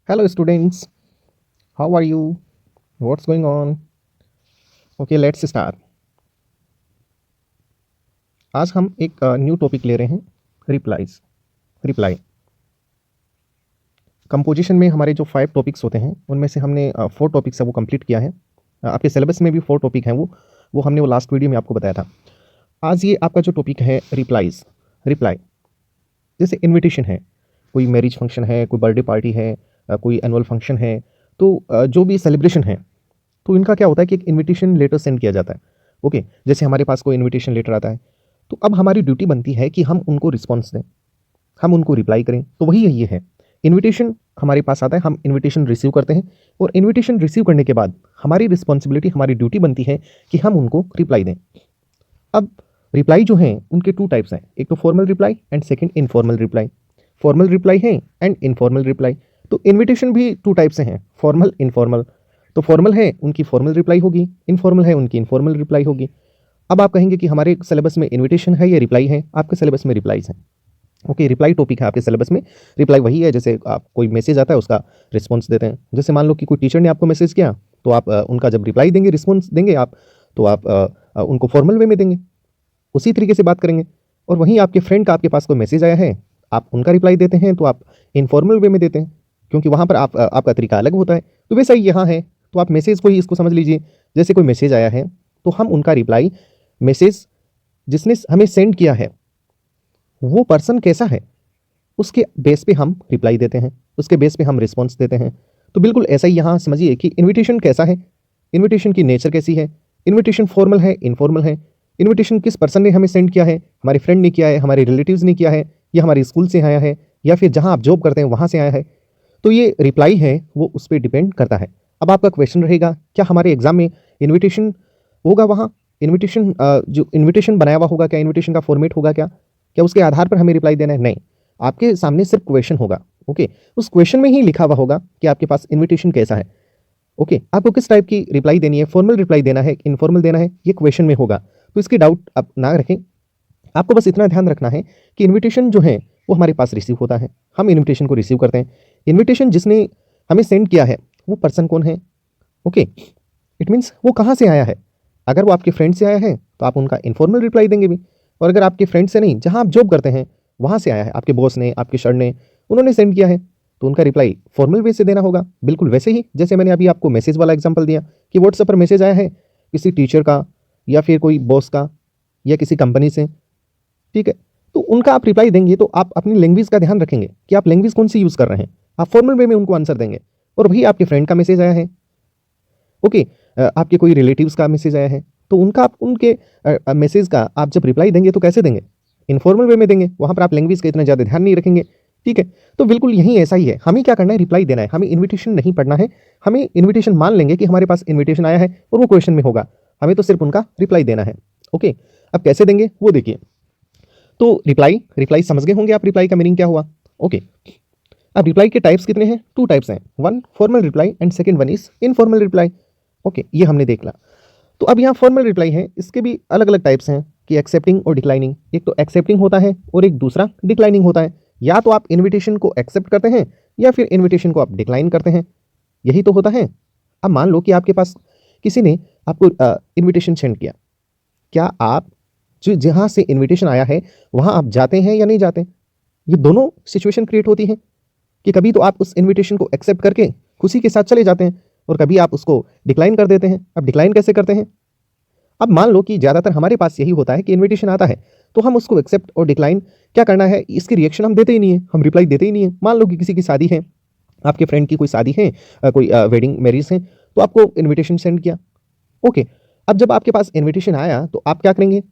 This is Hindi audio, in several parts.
Hello, students. How are you? What's going on? Okay, let's start. आज हम एक न्यू टॉपिक ले रहे हैं, रिप्लाई। कंपोजिशन में हमारे जो 5 टॉपिक्स होते हैं उनमें से हमने 4 टॉपिक्स है वो कंप्लीट किया है। आपके सिलेबस में भी 4 टॉपिक हैं वो हमने वो लास्ट वीडियो में आपको बताया था। आज ये आपका जो टॉपिक है रिप्लाई। जैसे इनविटेशन है, कोई मैरिज फंक्शन है, कोई बर्थडे पार्टी है, कोई एनुअल फंक्शन है, तो जो भी सेलिब्रेशन है तो इनका क्या होता है कि एक इनविटेशन लेटर सेंड किया जाता है। ओके, जैसे हमारे पास कोई इनविटेशन लेटर आता है तो अब हमारी ड्यूटी बनती है कि हम उनको रिस्पॉन्स दें, हम उनको रिप्लाई करें। तो वही ये है, इनविटेशन हमारे पास आता है, हम इनविटेशन रिसीव करते हैं और इनविटेशन रिसीव करने के बाद हमारी रिस्पॉन्सिबिलिटी, हमारी ड्यूटी बनती है कि हम उनको रिप्लाई दें। अब रिप्लाई जो हैं उनके 2 टाइप्स हैं, एक तो formal reply and second informal reply. Formal reply है एंड इनफॉर्मल रिप्लाई। तो इनविटेशन भी 2 टाइप से हैं, फॉर्मल इनफॉर्मल। तो फॉर्मल है उनकी फॉर्मल रिप्लाई होगी, इनफॉर्मल है उनकी इनफॉर्मल रिप्लाई होगी। अब आप कहेंगे कि हमारे सिलेबस में इनविटेशन है या रिप्लाई है? आपके सिलेबस में रिप्लाईज हैं। ओके, रिप्लाई टॉपिक है आपके सिलेबस में। रिप्लाई वही है जैसे आप कोई मैसेज आता है उसका रिस्पॉन्स देते हैं। जैसे मान लो कि कोई टीचर ने आपको मैसेज किया तो आप उनका जब रिप्लाई देंगे, रिस्पॉन्स देंगे आप, तो आप उनको फॉर्मल वे में देंगे, उसी तरीके से बात करेंगे। और वहीं आपके फ्रेंड का आपके पास कोई मैसेज आया है, आप उनका रिप्लाई देते हैं तो आप इनफॉर्मल वे में देते हैं, क्योंकि वहाँ पर आपका तरीका अलग होता है। तो वैसा ही यहाँ है, तो आप मैसेज को ही इसको समझ लीजिए। जैसे कोई मैसेज आया है तो हम उनका रिप्लाई, मैसेज जिसने हमें सेंड किया है वो पर्सन कैसा है उसके बेस पे हम रिप्लाई देते हैं, उसके बेस पे हम रिस्पॉन्स देते हैं। तो बिल्कुल ऐसा ही यहाँ समझिए कि इनविटेशन कैसा है, इनविटेशन की नेचर कैसी है, इनविटेशन फॉर्मल है, इनफॉर्मल है। इनविटेशन किस पर्सन ने हमें सेंड किया है, हमारे फ्रेंड ने किया है, हमारे रिलेटिव्स ने किया है, या हमारे स्कूल से आया है, या फिर जहाँ आप जॉब करते हैं वहाँ से आया है। तो ये रिप्लाई है वो उस पर डिपेंड करता है। अब आपका क्वेश्चन रहेगा, क्या हमारे एग्जाम में इन्विटेशन होगा? वहाँ इन्विटेशन जो इन्विटेशन बनाया हुआ होगा, क्या इन्विटेशन का फॉर्मेट होगा? क्या उसके आधार पर हमें रिप्लाई देना है? नहीं, आपके सामने सिर्फ क्वेश्चन होगा। ओके, उस क्वेश्चन में ही लिखा हुआ होगा कि आपके पास इन्विटेशन कैसा है। ओके, आपको किस टाइप की रिप्लाई देनी है, फॉर्मल रिप्लाई देना है, इनफॉर्मल देना है, ये क्वेश्चन में होगा। तो इसकी डाउट आप ना रखें, आपको बस इतना ध्यान रखना है कि इनविटेशन जो है वो हमारे पास रिसीव होता है, हम इनविटेशन को रिसीव करते हैं। इनविटेशन जिसने हमें सेंड किया है वो पर्सन कौन है? ओके, इट मीन्स वो कहाँ से आया है। अगर वो आपके फ्रेंड से आया है तो आप उनका इनफॉर्मल रिप्लाई देंगे भी, और अगर आपके फ्रेंड से नहीं, जहाँ आप जॉब करते हैं वहाँ से आया है, आपके बॉस ने, आपके सर ने, उन्होंने सेंड किया है, तो उनका रिप्लाई फॉर्मल वे से देना होगा। बिल्कुल वैसे ही जैसे मैंने अभी आपको मैसेज वाला एग्जांपल दिया कि व्हाट्सएप पर मैसेज आया है किसी टीचर का या फिर कोई बॉस का या किसी कंपनी से, ठीक है, तो उनका आप रिप्लाई देंगे तो आप अपनी लैंग्वेज का ध्यान रखेंगे कि आप लैंग्वेज कौन सी यूज़ कर रहे हैं, आप फॉर्मल वे में उनको आंसर देंगे। और वही आपके फ्रेंड का मैसेज आया है, ओके, आपके कोई रिलेटिव्स का मैसेज आया है, तो उनका आप उनके मैसेज का आप जब रिप्लाई देंगे तो कैसे देंगे? इनफॉर्मल वे में देंगे, वहाँ पर आप लैंग्वेज का इतना ज़्यादा ध्यान नहीं रखेंगे, ठीक है। तो बिल्कुल यही ऐसा ही है, हमें क्या करना है, रिप्लाई देना है, हमें इन्विटेशन नहीं पढ़ना है। हमें इन्विटेशन मान लेंगे कि हमारे पास इन्विटेशन आया है और वो क्वेश्चन में होगा, हमें तो सिर्फ उनका रिप्लाई देना है। ओके, अब कैसे देंगे वो देखिए। तो रिप्लाई समझ गए होंगे आप, रिप्लाई का मीनिंग क्या हुआ? ओके, अब रिप्लाई के टाइप्स कितने हैं? 2 टाइप्स हैं, one formal reply and second one is informal reply. Okay, ये हमने देख ला। तो अब यहाँ फॉर्मल रिप्लाई है, इसके भी अलग अलग टाइप्स हैं कि एक्सेप्टिंग और डिक्लाइनिंग। एक तो एक्सेप्टिंग होता है और एक दूसरा डिक्लाइनिंग होता है। या तो आप इन्विटेशन को एक्सेप्ट करते हैं या फिर इन्विटेशन को आप डिक्लाइन करते हैं, यही तो होता है। अब मान लो कि आपके पास किसी ने आपको इन्विटेशन सेंड किया, क्या आप जो जहाँ से इन्विटेशन आया है वहाँ आप जाते हैं या नहीं जाते? ये दोनों सिचुएशन क्रिएट होती है कि कभी तो आप उस इन्विटेशन को एक्सेप्ट करके खुशी के साथ चले जाते हैं और कभी आप उसको डिक्लाइन कर देते हैं। अब डिक्लाइन कैसे करते हैं? अब मान लो कि ज़्यादातर हमारे पास यही होता है कि इन्विटेशन आता है तो हम उसको एक्सेप्ट और डिक्लाइन क्या करना है, इसकी रिएक्शन हम देते ही नहीं है, हम रिप्लाई देते ही नहीं है। मान लो कि किसी की शादी है, आपके फ्रेंड की कोई शादी है, कोई वेडिंग मैरिज है, तो आपको इन्विटेशन सेंड किया। ओके, अब जब आपके पास इन्विटेशन आया तो आप क्या करेंगे?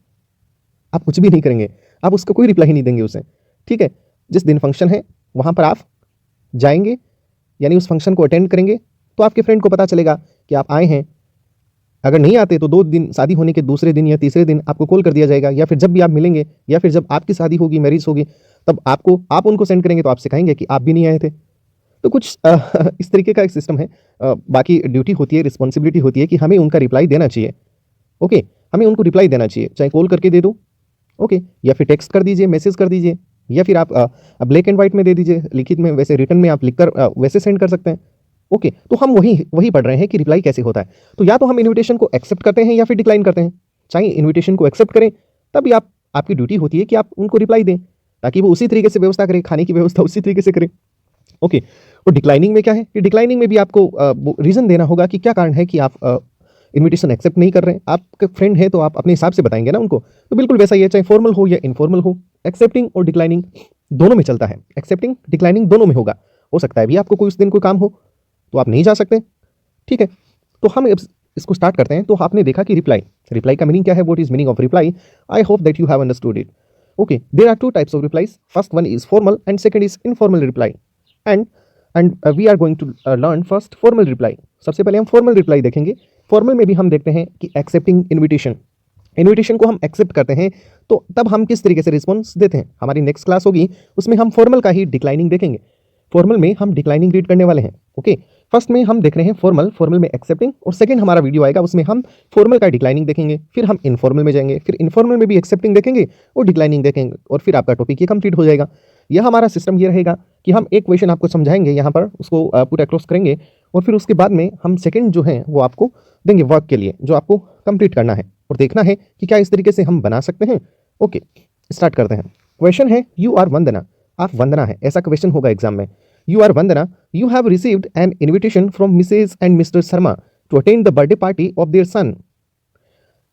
आप कुछ भी नहीं करेंगे, आप उसको कोई रिप्लाई नहीं देंगे उसे, ठीक है। जिस दिन फंक्शन है वहाँ पर आप जाएंगे, यानी उस फंक्शन को अटेंड करेंगे, तो आपके फ्रेंड को पता चलेगा कि आप आए हैं। अगर नहीं आते तो 2 दिन, शादी होने के दूसरे दिन या तीसरे दिन आपको कॉल कर दिया जाएगा, या फिर जब भी आप मिलेंगे या फिर जब आपकी शादी होगी, मैरिज होगी, तब आप उनको सेंड करेंगे तो आप सिखाएंगे कि आप भी नहीं आए थे। तो कुछ इस तरीके का एक सिस्टम है। बाकी ड्यूटी होती है, रिस्पॉन्सिबिलिटी होती है कि हमें उनका रिप्लाई देना चाहिए। ओके, हमें उनको रिप्लाई देना चाहिए, चाहे कॉल करके दे दो, ओके, या फिर टेक्स्ट कर दीजिए, मैसेज कर दीजिए, या फिर आप ब्लैक एंड व्हाइट में दे दीजिए, लिखित में, वैसे रिटर्न में आप लिखकर वैसे सेंड कर सकते हैं। ओके, तो हम वही वही पढ़ रहे हैं कि रिप्लाई कैसे होता है। तो या तो हम इन्विटेशन को एक्सेप्ट करते हैं या फिर डिक्लाइन करते हैं। चाहे इन्विटेशन को एक्सेप्ट करें तभी आपकी ड्यूटी होती है कि आप उनको रिप्लाई दें, ताकि वो उसी तरीके से व्यवस्था करें, खाने की व्यवस्था उसी तरीके से करें। ओके, और डिक्लाइनिंग में क्या है कि डिक्लाइनिंग में भी आपको रीज़न देना होगा कि क्या कारण है कि आप इन्विटेशन एक्सेप्ट नहीं कर रहे हैं। आपके फ्रेंड है तो आप अपने हिसाब से बताएंगे ना उनको। तो बिल्कुल वैसा ही है, चाहे फॉर्मल हो या इनफॉर्मल हो, एक्सेप्टिंग और डिक्लाइनिंग दोनों में चलता है। एक्सेप्टिंग डिक्लाइनिंग दोनों में होगा। हो सकता है भी आपको कोई उस दिन कोई काम हो तो आप नहीं जा सकते, ठीक है। तो हम इसको स्टार्ट करते हैं। तो आपने देखा कि रिप्लाई का मीनिंग क्या है, what is meaning of reply. I hope that you have understood it. Okay, there are two types of replies. First one is formal and second is informal reply. And we are going to learn first formal reply. सबसे पहले हम फॉर्मल रिप्लाई देखेंगे। फॉर्मल में भी हम देखते हैं कि एक्सेप्टिंग इन्विटेशन को हम एक्सेप्ट करते हैं तो तब हम किस तरीके से रिस्पॉन्स देते हैं। हमारी नेक्स्ट क्लास होगी, उसमें हम फॉर्मल का ही डिक्लाइनिंग देखेंगे। फॉर्मल में हम डिक्लाइनिंग रीड करने वाले हैं। ओके, फर्स्ट में हम देख रहे हैं फॉर्मल में एक्सेप्टिंग, और सेकंड हमारा वीडियो आएगा उसमें हम फॉर्मल का डिक्लाइनिंग देखेंगे। फिर हम इनफॉर्मल में जाएंगे, फिर इनफॉर्मल में भी एक्सेप्टिंग देखेंगे और डिक्लाइनिंग देखेंगे, और फिर आपका टॉपिक ये कंप्लीट हो जाएगा। यह हमारा सिस्टम ये रहेगा कि हम एक क्वेश्चन आपको समझाएंगे, यहाँ पर उसको पूरा क्रॉस करेंगे, और फिर उसके बाद में हम सेकंड जो है वो आपको देंगे वर्क के लिए, जो आपको कंप्लीट करना है और देखना है कि क्या इस तरीके से हम बना सकते हैं। ओके, स्टार्ट करते हैं। क्वेश्चन है, यू आर वंदना, आप वंदना है, ऐसा क्वेश्चन होगा एग्जाम में। You are Vandana, you have received an invitation from Mrs and Mr Sharma to attend the birthday party of their son.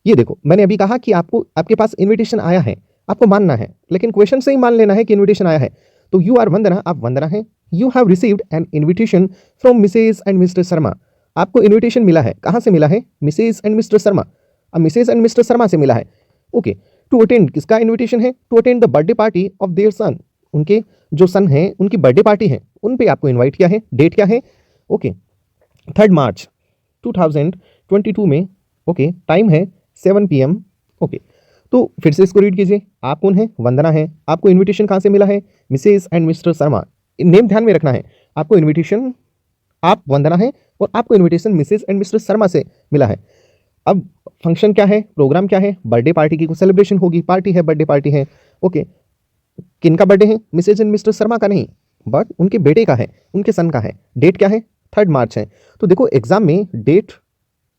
ये देखो, मैंने अभी कहा कि आपके पास इन्विटेशन आया है, आपको मानना है, लेकिन क्वेश्चन से ही मान लेना है कि इन्विटेशन आया है। तो यू आर वंदना, आप वंदना है। You have received an invitation from Mrs and Mr Sharma, आपको इन्विटेशन मिला है, कहाँ से मिला है, मिसेज एंड मिस्टर शर्मा। अब मिसेज एंड मिस्टर शर्मा से मिला है। ओके, टू अटेंड, किसका इन्विटेशन है, to attend the birthday party of their son, उनके जो सन है उनकी बर्थडे पार्टी है, उन पे आपको इनवाइट किया है। डेट क्या है, ओके 3 मार्च 2022 में। ओके, टाइम है 7 PM। ओके, तो फिर से इसको रीड कीजिए। आप कौन है, वंदना है, आपको इन्विटेशन कहाँ से मिला है, Mrs and Mr Sharma. Name ध्यान में रखना है, आपको इन्विटेशन, आप वंदना है और आपको invitation Mrs and Mr Sharma से मिला है। अब फंक्शन क्या है, प्रोग्राम क्या है, बर्थडे पार्टी की कोई सेलिब्रेशन होगी, पार्टी है, बर्थडे पार्टी है। ओके, किनका बर्थडे है, मिसेज एंड मिस्टर शर्मा का नहीं, बट उनके बेटे का है, उनके सन का है। डेट क्या है, 3 मार्च है। तो देखो, एग्जाम में डेट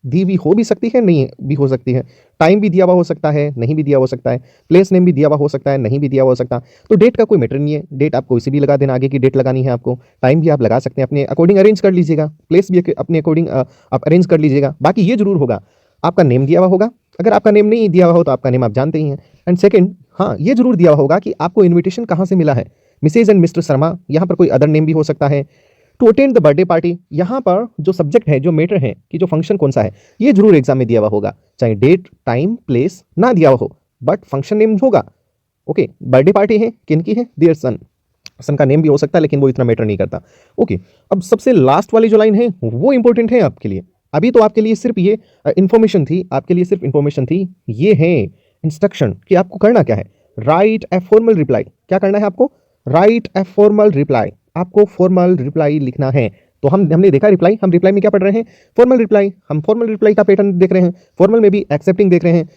दी हुई हो भी सकती है, नहीं भी हो सकती है, टाइम भी दिया हुआ हो सकता है, नहीं भी दिया हो सकता है, प्लेस नेम भी दिया हुआ हो सकता है, नहीं भी दिया हुआ हो सकता। तो डेट का कोई मैटर नहीं है, डेट आप कोई सी भी लगा देना, आगे की डेट लगानी है आपको, टाइम भी आप लगा सकते हैं, अपने अकॉर्डिंग अरेंज कर लीजिएगा, प्लेस भी अपने अकॉर्डिंग आप अरेंज कर लीजिएगा। बाकी ये जरूर होगा, आपका नेम दिया हुआ होगा, अगर आपका नेम नहीं दिया हुआ हो तो आपका नेम आप जानते ही हैं। एंड सेकंड, हाँ, ये जरूर दिया हुआ होगा कि आपको इन्विटेशन कहाँ से मिला है, मिसेज एंड मिस्टर शर्मा, यहाँ पर कोई अदर नेम भी हो सकता है। To attend the birthday party, यहाँ पर जो सब्जेक्ट है, जो मैटर है कि जो फंक्शन कौन सा है, ये जरूर एग्जाम में दिया हुआ होगा, चाहे डेट टाइम प्लेस ना दिया हुआ हो, बट फंक्शन नेम होगा। ओके, बर्थडे पार्टी है, किनकी है, देयर सन, सन का नेम भी हो सकता है, लेकिन वो इतना मैटर नहीं करता। ओके, अब सबसे लास्ट वाली जो लाइन है वो इंपॉर्टेंट है आपके लिए। अभी तो आपके लिए सिर्फ ये इंफॉर्मेशन थी, आपके लिए सिर्फ इंफॉर्मेशन थी, ये है इंस्ट्रक्शन कि आपको करना क्या है। राइट ए फॉर्मल रिप्लाई, क्या करना है आपको, राइट ए फॉर्मल रिप्लाई, आपको फॉर्मल रिप्लाई लिखना है। तो हमने देखा रिप्लाई, हम रिप्लाई में क्या पढ़ रहे हैं, फॉर्मल रिप्लाई, हम फॉर्मल रिप्लाई का पैटर्न देख रहे हैं, फॉर्मल में भी एक्सेप्टिंग देख रहे हैं।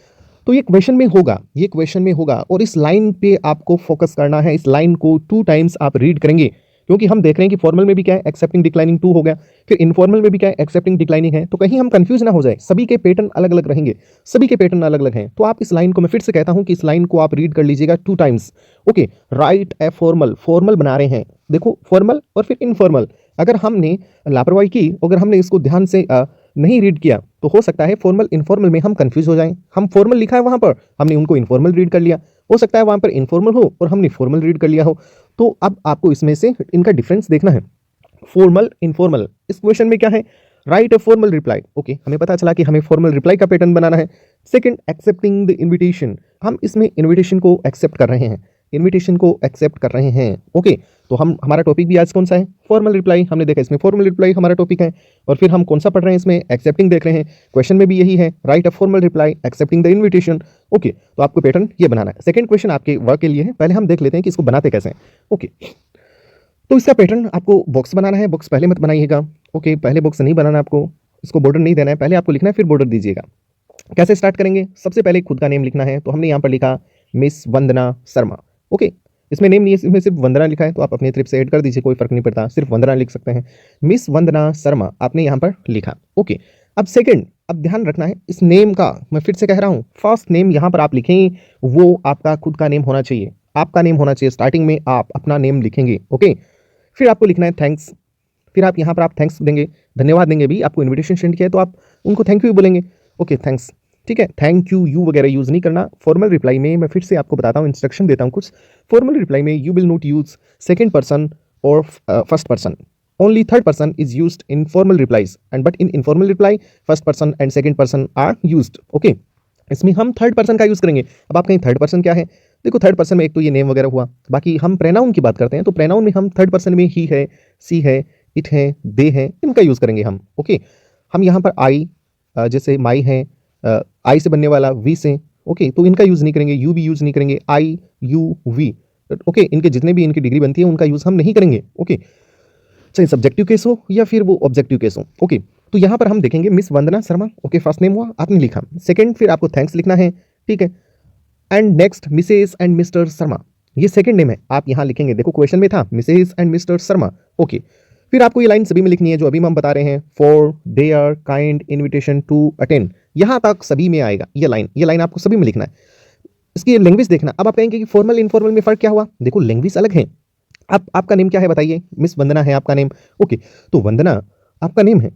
तो ये क्वेश्चन में होगा, ये क्वेश्चन में होगा, और इस लाइन पे आपको फोकस करना है। इस लाइन को 2 टाइम्स आप रीड करेंगे, क्योंकि हम देख रहे हैं कि फॉर्मल में भी क्या है, एक्सेप्टिंग डिक्लाइनिंग 2 हो गया, फिर इनफॉर्मल में भी क्या है, एक्सेप्टिंग डिक्लाइनिंग है। तो कहीं हम कंफ्यूज ना हो जाए, सभी के पैटर्न अलग अलग रहेंगे, सभी के पैटर्न अलग अलग हैं। तो आप इस लाइन को, मैं फिर से कहता हूं कि इस लाइन को आप रीड कर लीजिएगा 2 times. Okay, right a formal, formal बना रहे हैं, देखो फॉर्मल और फिर इनफॉर्मल। अगर हमने लापरवाही की, अगर हमने इसको ध्यान से नहीं रीड किया तो हो सकता है फॉर्मल इनफॉर्मल में हम कंफ्यूज हो जाएं। हम फॉर्मल लिखा है वहां पर, हमने उनको इनफॉर्मल रीड कर लिया, हो सकता है वहां पर इनफॉर्मल हो और हमने फॉर्मल रीड कर लिया हो। तो अब आपको इसमें से इनका डिफरेंस देखना है, फॉर्मल इनफॉर्मल। इस क्वेश्चन में क्या है, right a formal reply. Okay, हमें पता चला कि हमें फॉर्मल रिप्लाई का पैटर्न बनाना है। सेकंड, एक्सेप्टिंग द इन्विटेशन, हम इसमें इन्विटेशन को एक्सेप्ट कर रहे हैं, इन्विटेशन को एक्सेप्ट कर रहे हैं। ओके, तो हमारा टॉपिक भी आज कौन सा है, फॉर्मल रिप्लाई। हमने देखा इसमें फॉर्मल रिप्लाई हमारा टॉपिक है, और फिर हम कौन सा पढ़ रहे हैं, इसमें एक्सेप्टिंग देख रहे हैं। क्वेश्चन में भी यही है, right a formal reply, accepting the invitation. Okay, तो आपको पैटर्न ये बनाना है। सेकंड क्वेश्चन आपके वर्क के लिए है, पहले हम देख लेते हैं कि इसको बनाते कैसे हैं। ओके, तो इसका पैटर्न आपको बॉक्स बनाना है, बॉक्स पहले मत बनाइएगा। ओके, पहले बॉक्स नहीं बनाना आपको, इसको बॉर्डर नहीं देना है, पहले आपको लिखना है फिर बॉर्डर दीजिएगा। कैसे स्टार्ट करेंगे, सबसे पहले खुद का नेम लिखना है। तो हमने यहाँ पर लिखा मिस वंदना शर्मा। ओके, इसमें नेम नहीं है, इसमें सिर्फ वंदना लिखा है, तो आप अपनी तरफ से ऐड कर दीजिए, कोई फर्क नहीं पड़ता, सिर्फ वंदना लिख सकते हैं। मिस वंदना शर्मा आपने यहाँ पर लिखा। ओके, अब सेकंड, अब ध्यान रखना है इस नेम का, मैं फिर से कह रहा हूँ, फर्स्ट नेम यहाँ पर आप लिखें वो आपका खुद का नेम होना चाहिए, आपका नेम होना चाहिए। स्टार्टिंग में आप अपना नेम लिखेंगे। ओके, फिर आपको लिखना है थैंक्स, फिर आप यहाँ पर आप थैंक्स देंगे, धन्यवाद देंगे। भी आपको इन्विटेशन सेंड किया है तो आप उनको थैंक यू बोलेंगे। ओके, थैंक्स, ठीक है। थैंक यू, यू वगैरह यूज़ नहीं करना। फॉर्मल रिप्लाई में मैं फिर से आपको बताता हूँ, इंस्ट्रक्शन देता हूँ कुछ। फॉर्मल रिप्लाई में you will not use second person और first person, only third person is used in formal replies and but in informal reply first person and second person are used. Okay, इसमें हम थर्ड पर्सन का यूज़ करेंगे। अब आप कहीं थर्ड पर्सन क्या है, देखो थर्ड पर्सन में एक तो ये नेम वगैरह हुआ, बाकी हम प्रेनाउन की बात करते हैं तो प्रेनाउन में हम थर्ड पर्सन में ही है, सी है, इट है, दे है, इनका यूज़ करेंगे हम। ओके, हम यहाँ पर आई, जैसे माई है, आई से बनने वाला वी से, ओके, तो इनका यूज़ नहीं करेंगे, यू भी यूज़ नहीं करेंगे, आई यू वी। ओके, इनके जितने भी इनकी डिग्री बनती है उनका यूज़ हम नहीं करेंगे। ओके, चाहे सब्जेक्टिव केस हो या फिर वो ऑब्जेक्टिव केस हो। ओके, तो यहाँ पर हम देखेंगे miss Vandana Sharma. Okay, first name हुआ, आपने लिखा। सेकंड, फिर आपको थैंक्स लिखना है, ठीक है। And next Mrs and Mr Sharma, ये सेकंड नेम है, आप यहाँ लिखेंगे। देखो क्वेश्चन में था Mrs and Mr Sharma. Okay, फिर आपको ये लाइन सभी में लिखनी है जो अभी हम बता रहे हैं, for their kind invitation to attend, यहाँ तक सभी में आएगा ये लाइन आपको सभी में लिखना है। इसकी लैंग्वेज देखना। अब आप कहेंगे कि फॉर्मल इनफॉर्मल में फ़र्क क्या हुआ, देखो लैंग्वेज अलग है। आपका नेम क्या है बताइए, मिस वंदना है आपका नेम। ओके, तो वंदना आपका नेम है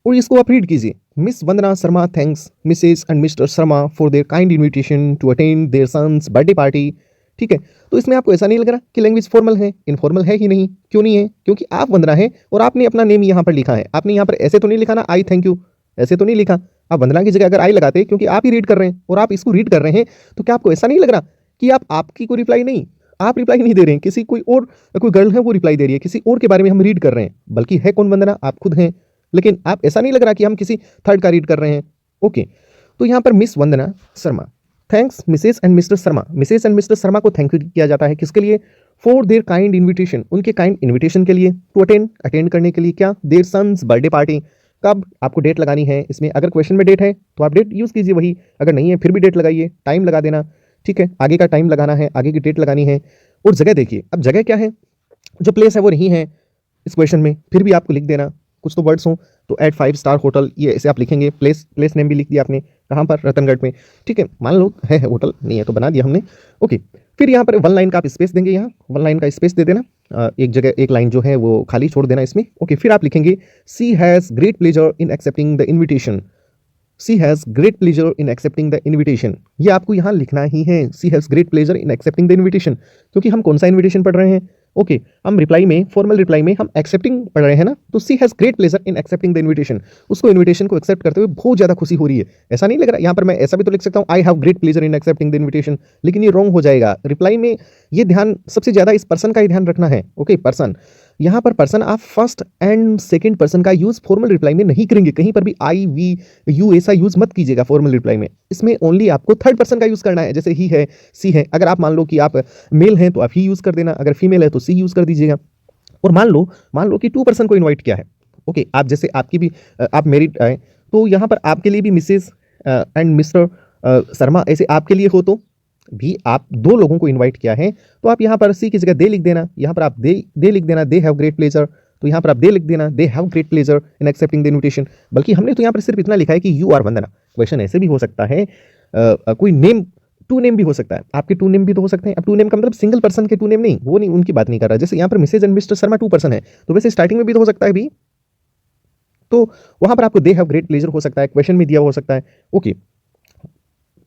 और इसको आप रीड कीजिए, Miss Vandana Sharma thanks Mrs and Mr Sharma for their kind invitation to attend their son's birthday party. ठीक है, तो इसमें आपको ऐसा नहीं लग रहा कि लैंग्वेज फॉर्मल है, इनफॉर्मल है ही नहीं। क्यों नहीं है, क्योंकि आप वंदना है और आपने अपना नेम यहाँ पर लिखा है। आपने यहाँ पर ऐसे तो नहीं लिखा ना, आई थैंक यू, ऐसे तो नहीं लिखा। आप वंदना की जगह अगर आई लगाते, क्योंकि आप ही रीड कर रहे हैं और आप इसको रीड कर रहे हैं, तो क्या आपको ऐसा नहीं लग रहा कि आपकी कोई रिप्लाई नहीं, आप रिप्लाई नहीं दे रहे हैं, किसी कोई गर्ल है वो रिप्लाई दे रही है, किसी और के बारे में हम रीड कर रहे हैं, बल्कि है कौन वंदना, आप खुद हैं। लेकिन आप ऐसा नहीं लग रहा कि हम किसी थर्ड का रीड कर रहे हैं। ओके, तो यहाँ पर miss Vandana Sharma thanks Mrs and Mr Sharma, Mrs and Mr Sharma को थैंक यू किया जाता है, किसके लिए, फॉर देयर काइंड इन्विटेशन, उनके काइंड इन्विटेशन के लिए, टू अटेंड करने के लिए, क्या, देयर सन्स बर्थडे पार्टी। कब आपको डेट लगानी है इसमें, अगर क्वेश्चन में डेट है तो आप डेट यूज़ कीजिए वही, अगर नहीं है फिर भी डेट लगाइए, टाइम लगा देना। ठीक है, आगे का टाइम लगाना है, आगे की डेट लगानी है। और जगह देखिए, अब जगह क्या है, जो प्लेस है वो नहीं है इस क्वेश्चन में, फिर भी आपको लिख देना, कुछ तो वर्ड्स हों तो एट 5 स्टार होटल, ये ऐसे आप लिखेंगे। प्लेस नेम भी लिख दिया आपने, कहाँ पर, रतनगढ़ में। ठीक है, मान लो है होटल, नहीं है तो बना दिया हमने। ओके, फिर यहाँ पर वन लाइन का आप स्पेस देंगे, यहाँ वन लाइन का स्पेस दे देना, एक जगह एक लाइन जो है वो खाली छोड़ देना इसमें। ओके, फिर आप लिखेंगे she has great pleasure in accepting the invitation, she has great pleasure in accepting the invitation, ये आपको यहाँ लिखना ही है, she has great pleasure in accepting the invitation, क्योंकि हम कौन सा इन्विटेशन पढ़ रहे हैं। ओके, हम रिप्लाई में, फॉर्मल रिप्लाई में हम एक्सेप्टिंग पढ़ रहे हैं ना, तो she has great pleasure in accepting the invitation, उसको इन्विटेशन को एक्सेप्ट करते हुए बहुत ज़्यादा खुशी हो रही है, ऐसा नहीं लग रहा। यहाँ पर मैं ऐसा भी तो लिख सकता हूँ, I have great pleasure in accepting the invitation, लेकिन ये रॉन्ग हो जाएगा। रिप्लाई में ये ध्यान सबसे ज़्यादा इस पर्सन का ही ध्यान रखना है। ओके, पर्सन, यहाँ पर पर्सन आप फर्स्ट एंड सेकंड पर्सन का यूज़ फॉर्मल रिप्लाई में नहीं करेंगे, कहीं पर भी आई वी यू ऐसा यूज़ मत कीजिएगा फॉर्मल रिप्लाई में। इसमें ओनली आपको थर्ड पर्सन का यूज़ करना है, जैसे ही है, सी है। अगर आप मान लो कि आप मेल हैं तो आप ही यूज़ कर देना, अगर फीमेल है तो सी यूज़ कर दीजिएगा। और मान लो कि 2 पर्सन को इन्वाइट किया है। ओके, आप जैसे आपकी भी आप मेरिड आए तो यहाँ पर आपके लिए भी मिसेस एंड मिस्टर शर्मा ऐसे आपके लिए हो तो भी आप 2 लोगों को इनवाइट किया है, तो आप यहाँ पर सी की जगह दे लिख देना, यहाँ पर आप दे लिख देना, दे हैव ग्रेट प्लेजर, तो यहाँ पर आप दे लिख देना, दे have great pleasure in accepting the invitation. बल्कि हमने तो यहाँ पर सिर्फ इतना लिखा है कि यू आर वंदना। क्वेश्चन ऐसे भी हो सकता है, कोई नेम 2 नेम भी हो सकता है, आपके 2 नेम भी तो हो सकते हैं। अब 2 नेम का मतलब सिंगल पर्सन के 2 नेम नहीं, वो नहीं, उनकी बात नहीं कर रहा। जैसे यहाँ पर Mrs and Mr Sharma 2 person है, तो वैसे स्टार्टिंग में भी तो हो सकता है भी, तो वहाँ पर आपको दे हैव ग्रेट प्लेजर हो सकता है, क्वेश्चन में दिया हो सकता है। ओके,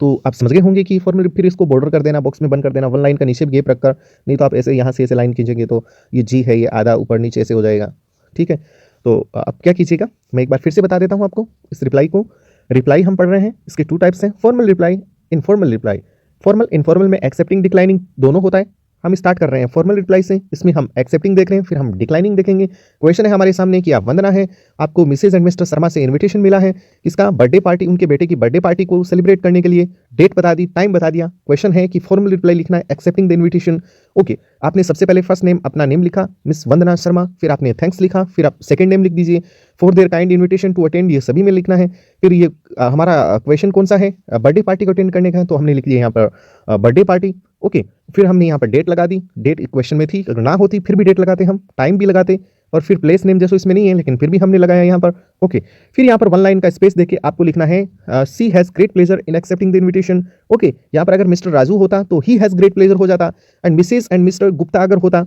तो आप समझ गए होंगे कि फॉर्मल, फिर इसको बॉर्डर कर देना, बॉक्स में बंद कर देना, वन लाइन का नीचे भी गैप रखकर, नहीं तो आप ऐसे यहाँ से ऐसे लाइन खींचेंगे तो ये जी है, ये आधा ऊपर नीचे ऐसे हो जाएगा। ठीक है, तो आप क्या कीजिएगा, मैं एक बार फिर से बता देता हूँ आपको इस रिप्लाई को। रिप्लाई हम पढ़ रहे हैं, इसके 2 टाइप्स हैं, formal reply, informal reply. Formal informal में एक्सेप्टिंग डिक्लाइनिंग दोनों होता है। हम स्टार्ट कर रहे हैं फॉर्मल रिप्लाई से, इसमें हम एक्सेप्टिंग देख रहे हैं, फिर हम डिक्लाइनिंग देखेंगे। क्वेश्चन है हमारे सामने कि आप वंदना है, आपको मिसेज एंड मिस्टर शर्मा से इन्विटेशन मिला है, किसका, बर्थडे पार्टी, उनके बेटे की बर्थडे पार्टी को सेलिब्रेट करने के लिए। डेट बता दी, टाइम बता दिया। क्वेश्चन है कि फॉर्मल रिप्लाई लिखना है, एक्सेप्टिंग द इन्विटेशन। ओके, आपने सबसे पहले फर्स्ट नेम अपना नेम लिखा, मिस वंदना शर्मा, फिर आपने थैंक्स लिखा, फिर आप सेकंड नेम लिख दीजिए, for their kind invitation to attend, ये सभी में लिखना है। फिर ये हमारा क्वेश्चन कौन सा है, बर्थडे पार्टी को अटेंड करने का है, तो हमने लिख दिया यहाँ पर बर्थडे पार्टी। ओके, फिर हमने यहाँ पर डेट लगा दी, डेट क्वेश्चन में थी, अगर ना होती फिर भी डेट लगाते हम, टाइम भी लगाते, और फिर प्लेस नेम जैसे इसमें नहीं है लेकिन फिर भी हमने लगाया यहाँ पर। ओके, फिर यहाँ पर 1 लाइन का स्पेस देके आपको लिखना है she has great pleasure in accepting the invitation. Okay, यहाँ पर अगर मिस्टर राजू होता तो ही हैज़ ग्रेट प्लेजर हो जाता, and Mrs and Mr Gupta अगर होता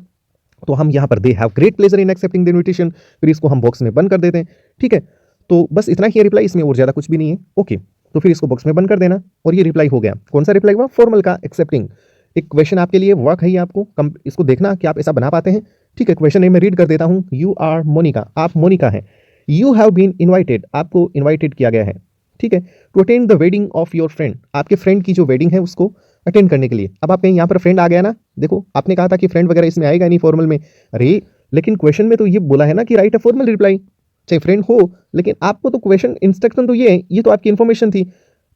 तो हम यहाँ पर they have great pleasure in accepting the invitation, फिर इसको हम बॉक्स में बंद कर देते हैं। ठीक है, तो बस इतना ही रिप्लाई, इसमें और ज़्यादा कुछ भी नहीं है। ओके, तो फिर इसको बॉक्स में बंद कर देना और ये रिप्लाई हो गया। कौन सा रिप्लाई हुआ? फॉर्मल का, एक्सेप्टिंग। एक क्वेश्चन आपके लिए वर्क है ये, आपको इसको देखना कि आप ऐसा बना पाते हैं। ठीक है, क्वेश्चन ए मैं रीड कर देता हूँ। यू आर मोनिका, आप मोनिका हैं। यू हैव बीन इन्वाइटेड, आपको इन्वाइटेड किया गया है। ठीक है, to attend the wedding of your friend, आपके फ्रेंड की जो वेडिंग है उसको अटेंड करने के लिए। अब आप कहीं यहाँ पर फ्रेंड आ गया ना, देखो आपने कहा था कि फ्रेंड वगैरह इसमें आएगा नहीं फॉर्मल में, अरे लेकिन क्वेश्चन में तो ये बोला है ना कि राइट अ फॉर्मल रिप्लाई, चाहे फ्रेंड हो, लेकिन आपको तो क्वेश्चन इंस्ट्रक्शन तो ये है, ये तो आपकी इन्फॉर्मेशन थी।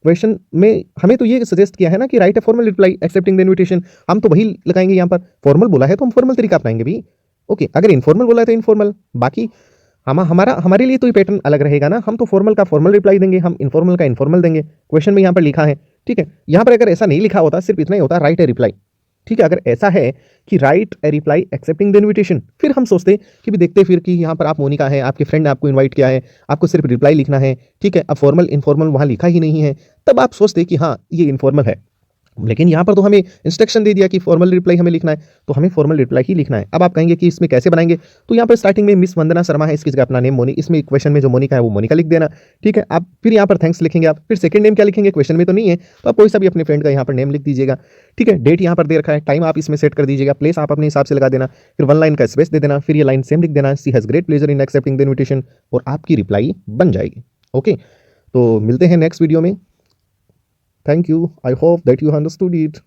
क्वेश्चन में हमें तो ये सजेस्ट किया है ना कि right a formal reply accepting the invitation, हम तो वही लगाएंगे यहाँ पर। फॉर्मल बोला है तो हम फॉर्मल तरीका अपनाएंगे भी। ओके, अगर इनफॉर्मल बोला है तो इनफॉर्मल, बाकी हमारे लिए तो ये पैटर्न अलग रहेगा ना, हम तो फॉर्मल का फॉर्मल रिप्लाई देंगे, हम इनफॉर्मल का इनफॉर्मल देंगे। क्वेश्चन में यहाँ पर लिखा है। ठीक है, यहाँ पर अगर ऐसा नहीं लिखा होता, सिर्फ इतना ही होता राइट ए रिप्लाई। ठीक है, अगर ऐसा है कि right A reply accepting the invitation, फिर हम सोचते कि भी देखते फिर कि यहाँ पर आप मोनिका है, आपके फ्रेंड ने आपको इन्वाइट किया है, आपको सिर्फ रिप्लाई लिखना है। ठीक है, अब फॉर्मल इनफॉर्मल वहाँ लिखा ही नहीं है, तब आप सोचते कि हाँ ये इनफॉर्मल है, लेकिन यहाँ पर तो हमें इंस्ट्रक्शन दे दिया कि फॉर्मल रिप्लाई हमें लिखना है, तो हमें फॉर्मल रिप्लाई ही लिखना है। अब आप कहेंगे कि इसमें कैसे बनाएंगे, तो यहाँ पर स्टार्टिंग में मिस वंदना शर्मा है, इसकी जगह अपना नेम मोनी, इसमें क्वेश्चन में जो मोनिका है वो मोनिका लिख देना। ठीक है, आप फिर यहाँ पर थैंक्स लिखेंगे, आप फिर सेकंड नेम क्या लिखेंगे, क्वेश्चन में तो नहीं है तो आप कोई सा भी अपने फ्रेंड का यहाँ पर नेम लिख दीजिएगा। ठीक है, डेट यहाँ पर दे रखा है, टाइम आप इसमें सेट कर दीजिएगा, प्लेस आप अपने हिसाब से लगा देना, फिर 1 लाइन का स्पेस दे देना, फिर ये लाइन सेम लिख देना, she has great pleasure in accepting the invitation, और आपकी रिप्लाई बन जाएगी। ओके, तो मिलते हैं नेक्स्ट वीडियो में। Thank you, I hope that you understood it.